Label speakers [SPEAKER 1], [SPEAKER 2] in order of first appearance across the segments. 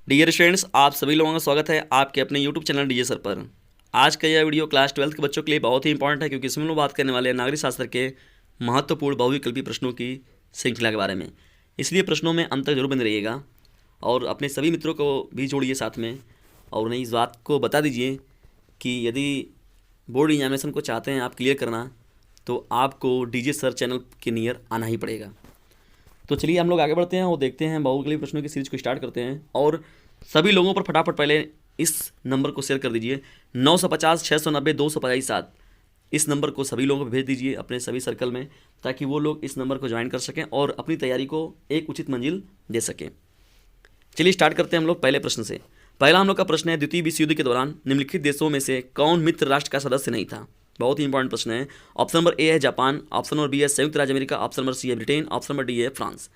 [SPEAKER 1] Dear students, आप सभी लोगों का स्वागत है आपके अपने यूट्यूब चैनल डीजे सर पर। आज का यह वीडियो क्लास 12th के बच्चों के लिए बहुत ही इंपॉर्टेंट है, क्योंकि इसमें हम लोग बात करने वाले हैं नागरिक शास्त्र के महत्वपूर्ण बहुविकल्पी प्रश्नों की श्रृंखला के बारे में। इसलिए प्रश्नों में अंत तक जरूर बने रहिएगा और अपने सभी मित्रों को भी जोड़िए साथ में, और उन्हें इस बात को बता दीजिए कि यदि बोर्ड एग्जामिनेशन को चाहते हैं आप क्लियर करना, तो आपको डीजे सर चैनल के नियर आना ही पड़ेगा। तो चलिए हम लोग आगे बढ़ते हैं और देखते हैं बहुविकल्पी प्रश्नों की सीरीज को स्टार्ट करते हैं। और सभी लोगों पर फटाफट पहले इस नंबर को शेयर कर दीजिए, 950 690 257। इस नंबर को सभी लोगों को भेज दीजिए अपने सभी सर्कल में, ताकि वो लोग इस नंबर को ज्वाइन कर सकें और अपनी तैयारी को एक उचित मंजिल दे सकें। चलिए स्टार्ट करते हैं हम लोग पहले प्रश्न से। पहला हम लोग का प्रश्न है, द्वितीय विश्व युद्ध के दौरान निम्नलिखित देशों में से कौन मित्र राष्ट्र का सदस्य नहीं था? बहुत ही इंपॉर्टेंट प्रश्न है। ऑप्शन नंबर ए है जापान, ऑप्शन नंबर बी है संयुक्त राज्य अमेरिका, ऑप्शन नंबर सी है ब्रिटेन, ऑप्शन नंबर डी है फ्रांस।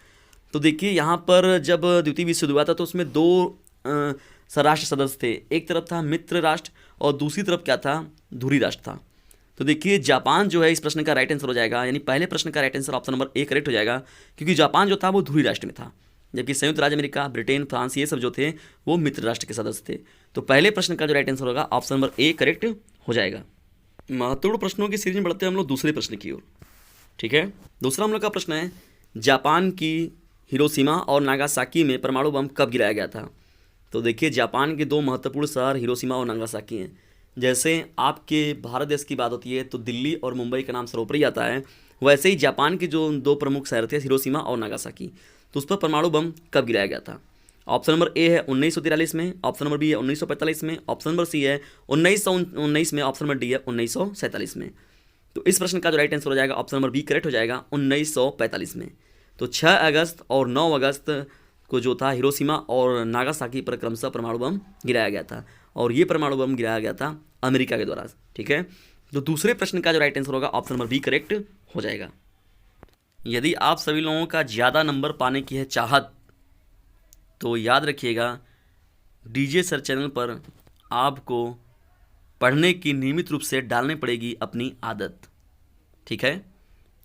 [SPEAKER 1] तो देखिए यहाँ पर जब द्वितीय विश्व युद्ध हुआ था तो उसमें दो राष्ट्र सदस्य थे। एक तरफ था मित्र राष्ट्र और दूसरी तरफ क्या था? धुरी राष्ट्र था। तो देखिए जापान जो है इस प्रश्न का राइट आंसर हो जाएगा, यानी पहले प्रश्न का right answer option number A correct हो जाएगा, क्योंकि जापान जो था वो धुरी राष्ट्र में था, जबकि संयुक्त राज्य अमेरिका, ब्रिटेन, फ्रांस ये सब जो थे वो मित्र राष्ट्र के सदस्य थे। तो पहले प्रश्न का जो राइट आंसर होगा ऑप्शन नंबर ए करेक्ट हो जाएगा। महत्वपूर्ण प्रश्नों की सीरीज में बढ़ते हैं हम लोग दूसरे प्रश्न की ओर। ठीक है, दूसरा हम लोग का प्रश्न है, जापान की हिरोशिमा और नागासाकी में परमाणु बम कब गिराया गया था? तो देखिए जापान के दो महत्वपूर्ण शहर हिरोशिमा और नागासाकी हैं। जैसे आपके भारत देश की बात होती है तो दिल्ली और मुंबई का नाम सर्वोपरि आता है, वैसे ही जापान के जो दो प्रमुख शहर थे हिरोशिमा और नागासाकी, तो उस पर परमाणु बम कब गिराया गया था? ऑप्शन नंबर ए है 1943 में, ऑप्शन नंबर बी है 1945 में, ऑप्शन नंबर सी है 1919 में, ऑप्शन नंबर डी है 1947 में। तो इस प्रश्न का जो राइट आंसर हो जाएगा ऑप्शन नंबर बी करेक्ट हो जाएगा, 1945 में। तो 6 अगस्त और 9 अगस्त को जो था हिरोशिमा और नागासाकी पर क्रमशः परमाणु बम गिराया गया था, और ये परमाणु बम गिराया गया था अमेरिका के द्वारा। ठीक है, तो दूसरे प्रश्न का जो राइट आंसर होगा ऑप्शन नंबर बी करेक्ट हो जाएगा। यदि आप सभी लोगों का ज़्यादा नंबर पाने की है चाहत, तो याद रखिएगा डीजे सर चैनल पर आपको पढ़ने की नियमित रूप से डालनी पड़ेगी अपनी आदत। ठीक है,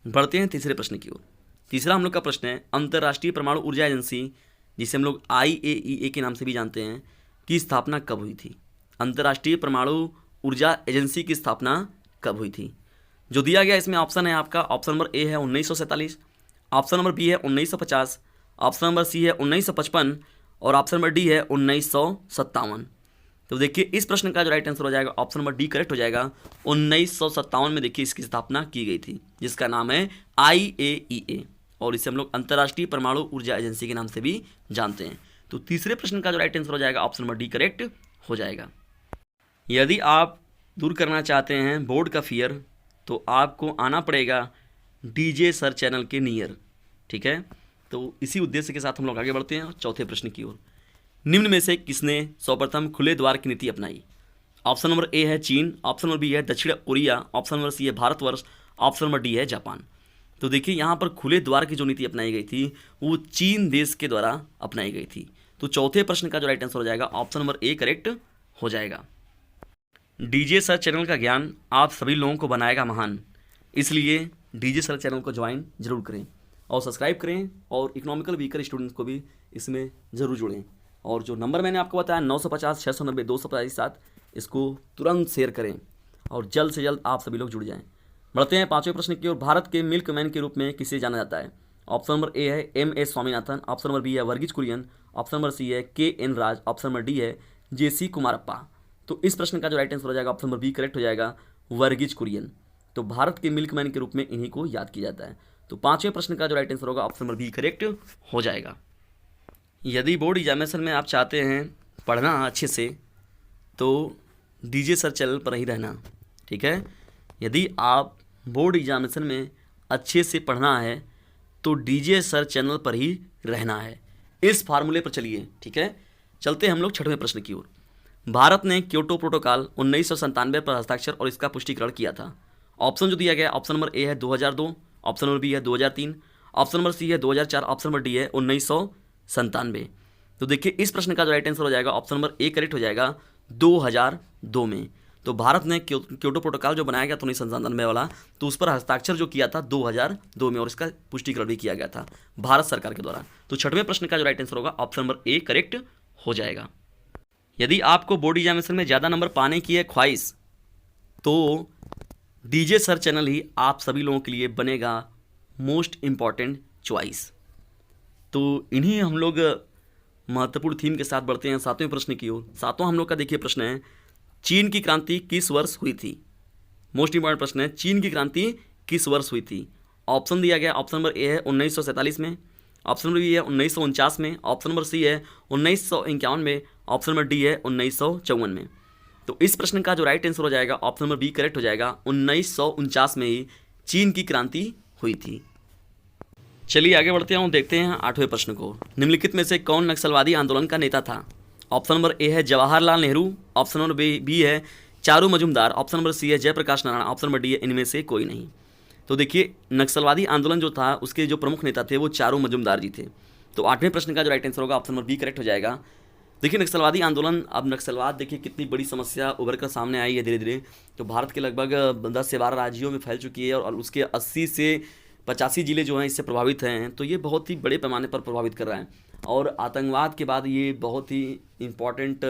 [SPEAKER 1] बढ़ते हैं तीसरे प्रश्न की ओर। तीसरा हम लोग का प्रश्न है, अंतर्राष्ट्रीय परमाणु ऊर्जा एजेंसी, जिसे हम लोग IAEA के नाम से भी जानते हैं, की स्थापना कब हुई थी? अंतर्राष्ट्रीय परमाणु ऊर्जा एजेंसी की स्थापना कब हुई थी? जो दिया गया इसमें ऑप्शन है आपका, ऑप्शन नंबर ए है 1947, ऑप्शन नंबर बी है 1950, ऑप्शन नंबर सी है 1955 और ऑप्शन नंबर डी है 1957। तो देखिए इस प्रश्न का जो राइट आंसर हो जाएगा ऑप्शन नंबर डी करेक्ट हो जाएगा, 1957 में देखिए इसकी स्थापना की गई थी, जिसका नाम है IAEA, और इसे हम लोग अंतर्राष्ट्रीय परमाणु ऊर्जा एजेंसी के नाम से भी जानते हैं। तो तीसरे प्रश्न का जो राइट आंसर हो जाएगा ऑप्शन नंबर डी करेक्ट हो जाएगा। यदि आप दूर करना चाहते हैं बोर्ड का फियर, तो आपको आना पड़ेगा डीजे सर चैनल के नियर। ठीक है, तो इसी उद्देश्य के साथ हम लोग आगे बढ़ते हैं चौथे प्रश्न की ओर। निम्न में से किसने सर्वप्रथम खुले द्वार की नीति अपनाई? ऑप्शन नंबर ए है चीन, ऑप्शन नंबर बी है दक्षिण कोरिया, ऑप्शन नंबर सी है भारतवर्ष, ऑप्शन नंबर डी है जापान। तो देखिए यहाँ पर खुले द्वार की जो नीति अपनाई गई थी वो चीन देश के द्वारा अपनाई गई थी। तो चौथे प्रश्न का जो राइट आंसर हो जाएगा ऑप्शन नंबर ए करेक्ट हो जाएगा। डीजे सर चैनल का ज्ञान आप सभी लोगों को बनाएगा महान, इसलिए डीजे सर चैनल को ज्वाइन जरूर करें और सब्सक्राइब करें, और इकोनॉमिकल वीकर स्टूडेंट्स को भी इसमें ज़रूर जुड़ें। और जो नंबर मैंने आपको बताया 950 690 257, इसको तुरंत शेयर करें और जल्द से जल्द आप सभी लोग जुड़ जाएं। बढ़ते हैं पांचवें प्रश्न की ओर। भारत के मिल्क मैन के रूप में किसे जाना जाता है? ऑप्शन नंबर ए है MS Swaminathan, option number B है Verghese Kurien, option number C है KN Raj, option number D है JC कुमारप्पा। तो इस प्रश्न का जो राइट आंसर हो जाएगा ऑप्शन नंबर बी करेक्ट हो जाएगा, वर्गीज कुरियन। तो भारत के मिल्क मैन के रूप में इन्हीं को याद किया जाता है। तो पांचवें प्रश्न का जो राइट आंसर होगा ऑप्शन नंबर बी करेक्ट हो जाएगा। यदि बोर्ड एग्जामिनेशन में आप चाहते हैं पढ़ना अच्छे से, तो डीजे सर चैनल पर ही रहना। ठीक है, यदि आप बोर्ड एग्जामिनेशन में अच्छे से पढ़ना है तो डीजे सर चैनल पर ही रहना है, इस फार्मूले पर चलिए। ठीक है, चलते हैं हम लोग छठवें प्रश्न की ओर। भारत ने क्योटो प्रोटोकॉल 1997 पर हस्ताक्षर और इसका पुष्टिकरण किया था। ऑप्शन जो दिया गया, ऑप्शन नंबर ए है 2002, ऑप्शन नंबर बी है 2003, ऑप्शन नंबर सी है 2004, ऑप्शन नंबर डी है 1997। तो देखिए इस प्रश्न का जो राइट आंसर हो जाएगा ऑप्शन नंबर ए करेक्ट हो जाएगा, 2002 में। तो भारत ने क्योटो प्रोटोकॉल जो बनाया गया था 1997 वाला, तो उस पर हस्ताक्षर जो किया था 2002 में, और इसका पुष्टिकरण भी किया गया था भारत सरकार के द्वारा। तो छठवें प्रश्न का जो राइट आंसर होगा ऑप्शन नंबर ए करेक्ट हो जाएगा। यदि आपको बोर्ड एग्जामिनेशन में ज़्यादा नंबर पाने की है ख्वाहिश, तो डीजे सर चैनल ही आप सभी लोगों के लिए बनेगा मोस्ट इम्पॉर्टेंट चॉइस। तो इन्हीं हम लोग महत्वपूर्ण थीम के साथ बढ़ते हैं 7वें प्रश्न की ओर। 7वां हम लोग का देखिए प्रश्न है, चीन की क्रांति किस वर्ष हुई थी। मोस्ट इंपॉर्टेंट प्रश्न है, चीन की क्रांति किस वर्ष हुई थी। ऑप्शन दिया गया, ऑप्शन नंबर ए है 1947 में, ऑप्शन नंबर बी है 1949 में, ऑप्शन नंबर सी है 1951 में, ऑप्शन नंबर डी है 1954 में। तो इस प्रश्न का जो राइट आंसर हो जाएगा ऑप्शन नंबर बी करेक्ट हो जाएगा। 1949 में ही चीन की क्रांति हुई थी। चलिए आगे बढ़ते हैं और देखते हैं 8वें प्रश्न को। निम्नलिखित में से कौन नक्सलवादी आंदोलन का नेता था। ऑप्शन नंबर ए है Jawaharlal Nehru, option number B है Charu Majumdar, option number C है Jayaprakash Narayan, option number D है इनमें से कोई नहीं। तो देखिए नक्सलवादी आंदोलन जो था उसके जो प्रमुख नेता थे वो चारू मजुमदार जी थे। तो 8वें प्रश्न का जो राइट आंसर होगा ऑप्शन नंबर बी करेक्ट हो जाएगा। देखिए नक्सलवादी आंदोलन, अब नक्सलवाद देखिए कितनी बड़ी समस्या उभर कर सामने आई है धीरे धीरे। तो भारत के लगभग 10 से 12 राज्यों में फैल चुकी है और उसके 80 से 85 जिले जो हैं इससे प्रभावित हैं। तो ये बहुत ही बड़े पैमाने पर प्रभावित कर रहा है और आतंकवाद के बाद ये बहुत ही इम्पॉर्टेंट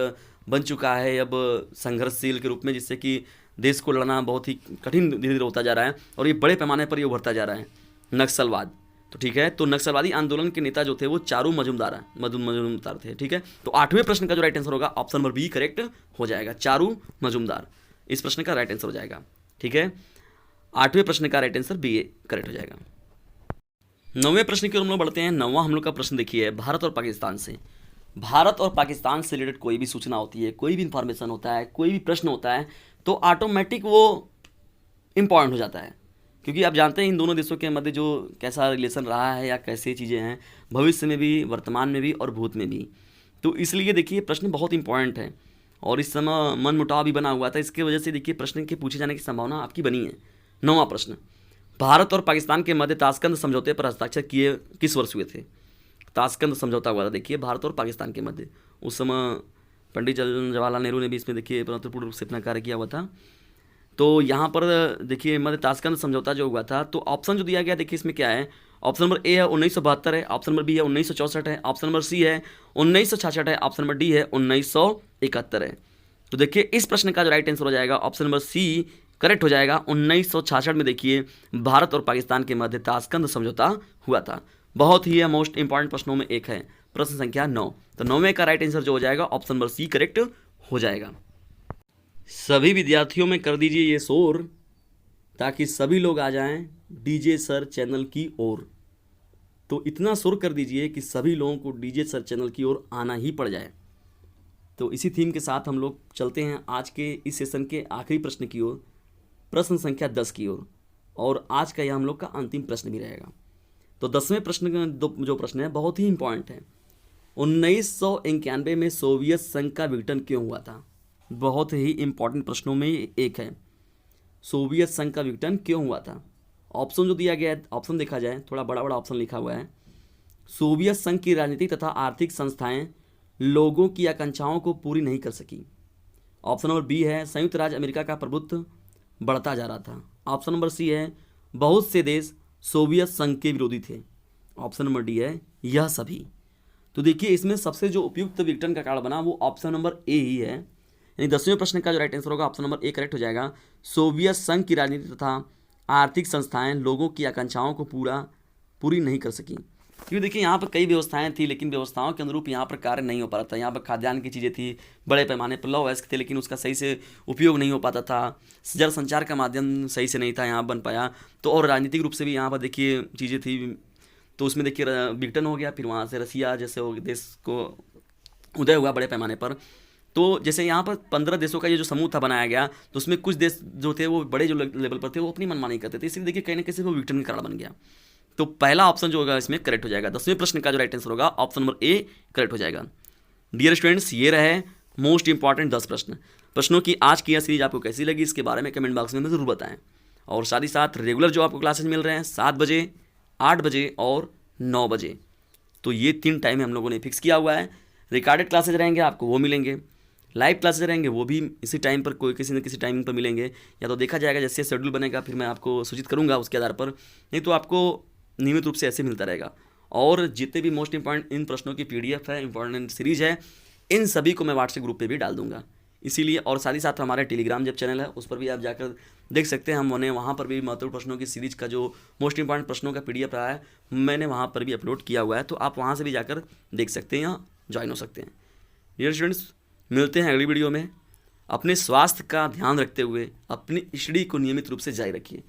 [SPEAKER 1] बन चुका है अब संघर्षशील के रूप में, जिससे कि देश को लड़ना बहुत ही कठिन धीरे धीरे होता जा रहा है और ये बड़े पैमाने पर ये उभरता जा रहा है नक्सलवाद। तो ठीक है, तो नक्सलवादी आंदोलन के नेता जो थे वो चारू मजुमदार थे। ठीक है, तो 8वें प्रश्न का जो राइट आंसर होगा ऑप्शन नंबर बी करेक्ट हो जाएगा, चारू मजुमदार इस प्रश्न का राइट आंसर हो जाएगा। ठीक है, 8वें प्रश्न का राइट आंसर बी करेक्ट हो जाएगा। 9वें प्रश्न की ओर हम लोग बढ़ते हैं। 9वां हम लोग का प्रश्न देखिए, भारत और पाकिस्तान से। भारत और पाकिस्तान से रिलेटेड कोई भी सूचना होती है, कोई भी इंफॉर्मेशन होता है, कोई भी प्रश्न होता है तो ऑटोमेटिक वो इम्पॉर्टेंट हो जाता है, क्योंकि आप जानते हैं इन दोनों देशों के मध्य जो कैसा रिलेशन रहा है या कैसे चीज़ें हैं भविष्य में भी, वर्तमान में भी और भूत में भी। तो इसलिए देखिए प्रश्न बहुत इंपॉर्टेंट है और इस समय मनमुटाव भी बना हुआ था, इसके वजह से देखिए प्रश्न के पूछे जाने की संभावना आपकी बनी है। 9वां प्रश्न, भारत और पाकिस्तान के मध्य ताशकंद समझौते पर हस्ताक्षर किए किस वर्ष हुए थे। ताशकंद समझौता हुआ था देखिए भारत और पाकिस्तान के मध्य, उस समय पंडित जवाहरलाल नेहरू ने भी इसमें देखिए महत्वपूर्ण रूप से अपना कार्य किया हुआ था। तो यहाँ पर देखिए मध्य ताशकंद समझौता जो हुआ था, तो ऑप्शन जो दिया गया देखिए इसमें क्या है। ऑप्शन नंबर ए है 1972 है, ऑप्शन नंबर बी है 1964 है, ऑप्शन नंबर सी है 1966 है, ऑप्शन नंबर डी है 1971 है। तो देखिए इस प्रश्न का जो राइट आंसर हो जाएगा ऑप्शन नंबर सी करेक्ट हो जाएगा। 1966 में देखिए भारत और पाकिस्तान के मध्य ताशकंद समझौता हुआ था। बहुत ही मोस्ट इंपॉर्टेंट प्रश्नों में एक है, प्रश्न संख्या 9। तो 9वें का राइट आंसर जो हो जाएगा ऑप्शन नंबर सी करेक्ट हो जाएगा। सभी विद्यार्थियों में कर दीजिए ये शोर ताकि सभी लोग आ जाएं डीजे सर चैनल की ओर। तो इतना शोर कर दीजिए कि सभी लोगों को डीजे सर चैनल की ओर आना ही पड़ जाए। तो इसी थीम के साथ हम लोग चलते हैं आज के इस सेशन के आखिरी प्रश्न की ओर, प्रश्न संख्या 10 की ओर, और आज का यह हम लोग का अंतिम प्रश्न भी रहेगा। तो 10वें प्रश्न जो प्रश्न है बहुत ही इंपॉर्टेंट है। 1991 में सोवियत संघ का विघटन क्यों हुआ था। बहुत ही इंपॉर्टेंट प्रश्नों में एक है, सोवियत संघ का विघटन क्यों हुआ था। ऑप्शन जो दिया गया है, ऑप्शन देखा जाए थोड़ा बड़ा बड़ा ऑप्शन लिखा हुआ है। सोवियत संघ की राजनीतिक तथा आर्थिक संस्थाएं लोगों की आकांक्षाओं को पूरी नहीं कर सकी। ऑप्शन नंबर बी है संयुक्त राज्य अमेरिका का प्रभुत्व बढ़ता जा रहा था। ऑप्शन नंबर सी है बहुत से देश सोवियत संघ के विरोधी थे। ऑप्शन नंबर डी है यह सभी। तो देखिए इसमें सबसे जो उपयुक्त विघटन का कारण बना वो ऑप्शन नंबर ए ही है, यानी 10वें प्रश्न का जो राइट आंसर होगा ऑप्शन नंबर ए करेक्ट हो जाएगा। सोवियत संघ की राजनीति तथा आर्थिक संस्थाएं लोगों की आकांक्षाओं को पूरी नहीं कर सकी। क्योंकि देखिए यहाँ पर कई व्यवस्थाएं थी लेकिन व्यवस्थाओं के अनुरूप यहाँ पर कार्य नहीं हो पा रहा था। यहाँ पर खाद्यान्न की चीज़ें थी, बड़े पैमाने पर लौह-अयस्क थे लेकिन उसका सही से उपयोग नहीं हो पाता था। जन संचार का माध्यम सही से नहीं था यहाँ बन पाया। तो और राजनीतिक रूप से भी यहाँ पर देखिए चीज़ें थी, तो उसमें देखिए विघटन हो गया। फिर वहाँ से रसिया जैसे देश को उदय हुआ बड़े पैमाने पर। तो जैसे यहाँ पर 15 देशों का ये जो समूह था बनाया गया, तो उसमें कुछ देश जो थे वो बड़े जो लेवल पर थे वो अपनी मनमानी करते थे, इसलिए देखिए कहीं ना कहीं वो विघटन का कारण बन गया। तो पहला ऑप्शन जो होगा इसमें करेक्ट हो जाएगा। 10वें प्रश्न का जो राइट आंसर होगा ऑप्शन नंबर ए करेक्ट हो जाएगा। डियर स्टूडेंट्स, ये रहे मोस्ट इंपॉर्टेंट 10 प्रश्नों की आज की यह सीरीज आपको कैसी लगी इसके बारे में कमेंट बॉक्स में ज़रूर बताएं। और साथ ही साथ रेगुलर जो आपको क्लासेज मिल रहे हैं 7 बजे, 8 बजे और 9 बजे, तो ये 3 टाइम हम लोगों ने फिक्स किया हुआ है। रिकॉर्डेड क्लासेज रहेंगे आपको वो मिलेंगे, लाइव क्लासेज रहेंगे वो भी इसी टाइम पर कोई किसी न किसी टाइम पर मिलेंगे, या तो देखा जाएगा जैसे शेड्यूल बनेगा फिर मैं आपको सूचित करूंगा उसके आधार पर, नहीं तो आपको नियमित रूप से ऐसे मिलता रहेगा। और जितने भी मोस्ट इंपॉर्टेंट इन प्रश्नों की PDF है, इंपॉर्टेंट सीरीज है, इन सभी को मैं व्हाट्सएप ग्रुप पे भी डाल दूंगा। इसीलिए और साथ ही साथ हमारा टेलीग्राम जब चैनल है उस पर भी आप जाकर देख सकते हैं। हमने वहाँ पर भी महत्वपूर्ण प्रश्नों की सीरीज का जो मोस्ट इंपॉर्टेंट प्रश्नों का PDF रहा है मैंने वहाँ पर भी अपलोड किया हुआ है, तो आप वहाँ से भी जाकर देख सकते हैं या ज्वाइन हो सकते हैं। डियर स्टूडेंट्स, मिलते हैं अगली वीडियो में। अपने स्वास्थ्य का ध्यान रखते हुए अपनी स्टडी को नियमित रूप से जारी रखिए।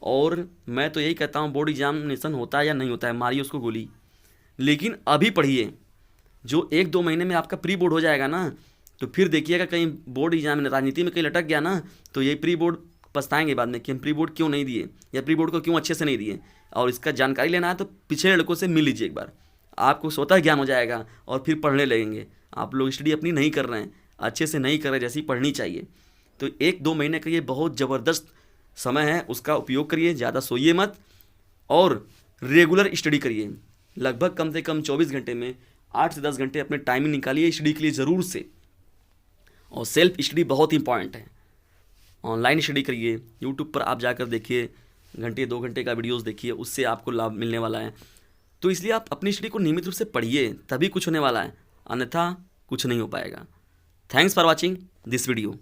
[SPEAKER 1] और मैं तो यही कहता हूँ, बोर्ड एग्जामिनेशन होता है या नहीं होता है, मारिए उसको गोली, लेकिन अभी पढ़िए। जो 1-2 महीने में आपका प्री बोर्ड हो जाएगा ना, तो फिर देखिएगा कहीं बोर्ड एग्जाम में राजनीति में कहीं लटक गया ना, तो ये प्री बोर्ड पछताएंगे बाद में कि हम प्री बोर्ड क्यों नहीं दिए या प्री बोर्ड को क्यों अच्छे से नहीं दिए। और इसका जानकारी लेना है तो पिछले लड़कों से मिल लीजिए एक बार, आपको स्वतः ज्ञान हो जाएगा और फिर पढ़ने लगेंगे। आप लोग स्टडी अपनी नहीं कर रहे हैं, अच्छे से नहीं कर रहे जैसी पढ़नी चाहिए। तो 1-2 महीने का ये बहुत ज़बरदस्त समय है, उसका उपयोग करिए। ज़्यादा सोइए मत और रेगुलर स्टडी करिए। लगभग कम से कम 24 घंटे में 8 से 10 घंटे अपने टाइमिंग निकालिए स्टडी के लिए ज़रूर से। और सेल्फ स्टडी बहुत इंपॉर्टेंट है। ऑनलाइन स्टडी करिए, यूट्यूब पर आप जाकर देखिए, घंटे 2 घंटे का वीडियोस देखिए, उससे आपको लाभ मिलने वाला है। तो इसलिए आप अपनी स्टडी को नियमित रूप से पढ़िए, तभी कुछ होने वाला है, अन्यथा कुछ नहीं हो पाएगा। Thanks for watching this video.